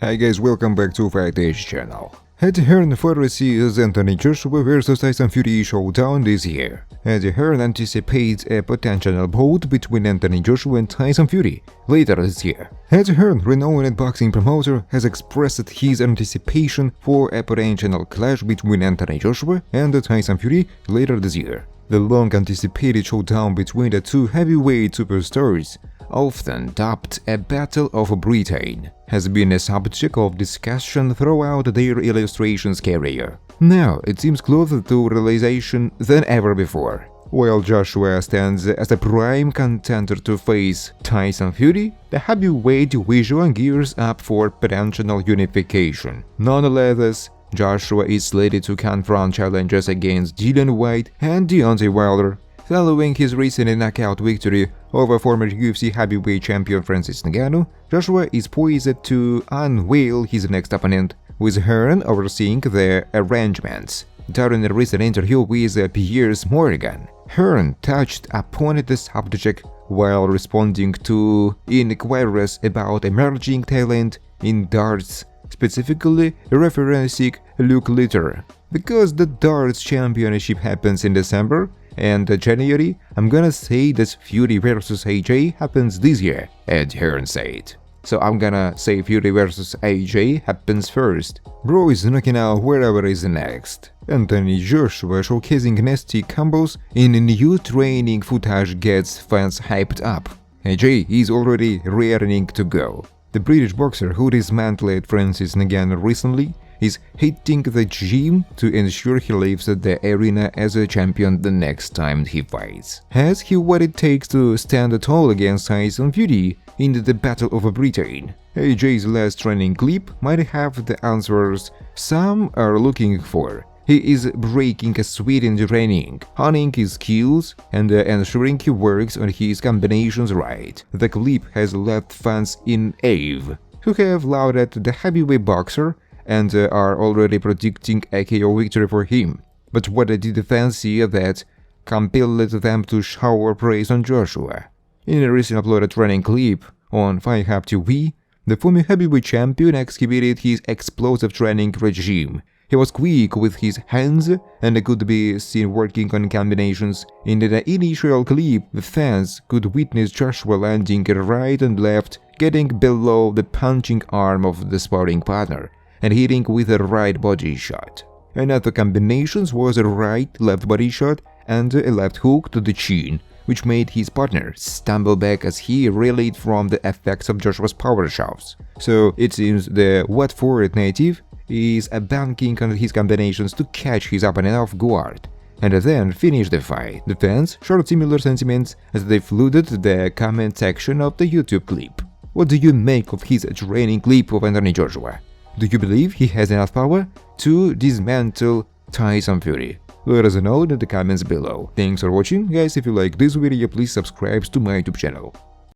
Hi guys, welcome back to Fight Edge channel. Eddie Hearn foresees Anthony Joshua vs Tyson Fury showdown this year. Eddie Hearn anticipates a potential bout between Anthony Joshua and Tyson Fury later this year. Eddie Hearn, renowned boxing promoter, has expressed his anticipation for a potential clash between Anthony Joshua and Tyson Fury later this year. The long-anticipated showdown between the two heavyweight superstars, often dubbed a Battle of Britain, has been a subject of discussion throughout their illustrations career. Now it seems closer to realization than ever before. While Joshua stands as a prime contender to face Tyson Fury, the heavyweight division gears up for potential unification. Nonetheless, Joshua is slated to confront challenges against Dillian Whyte and Deontay Wilder, following his recent knockout victory over former UFC heavyweight champion Francis Ngannou. Joshua is poised to unveil his next opponent, with Hearn overseeing the arrangements. During a recent interview with Piers Morgan, Hearn touched upon the subject while responding to inquiries about emerging talent in darts, specifically referencing Luke Litter. Because the darts championship happens in December and January, I'm gonna say that Fury vs AJ happens this year, Eddie Hearn said. So I'm gonna say Fury vs AJ happens first. Bro is knocking out wherever is next. Anthony Joshua showcasing nasty combos in new training footage gets fans hyped up. AJ is already raring to go. The British boxer who dismantled Francis Ngannou recently is hitting the gym to ensure he leaves the arena as a champion the next time he fights. Has he what it takes to stand tall against Tyson Fury in the Battle of Britain? AJ's last training clip might have the answers some are looking for. He is breaking a sweat in training, honing his skills, and ensuring he works on his combinations right. The clip has left fans in awe, who have lauded the heavyweight boxer and are already predicting a KO victory for him. But what did the fans see that compelled them to shower praise on Joshua? In a recent uploaded training clip on Fight TV, the former heavyweight champion exhibited his explosive training regime. He was quick with his hands and could be seen working on combinations. In the initial clip, the fans could witness Joshua landing right and left, getting below the punching arm of the sparring partner, and hitting with a right body shot. Another combinations was a right-left body shot and a left hook to the chin, which made his partner stumble back as he rallied from the effects of Joshua's power shots. So it seems the Watford native is banking on his combinations to catch his opponent off guard and then finish the fight. The fans shared similar sentiments as they flooded the comment section of the YouTube clip. What do you make of his training clip of Anthony Joshua? Do you believe he has enough power to dismantle Tyson Fury? Let us know in the comments below. Thanks for watching, guys. If you like this video, please subscribe to my YouTube channel.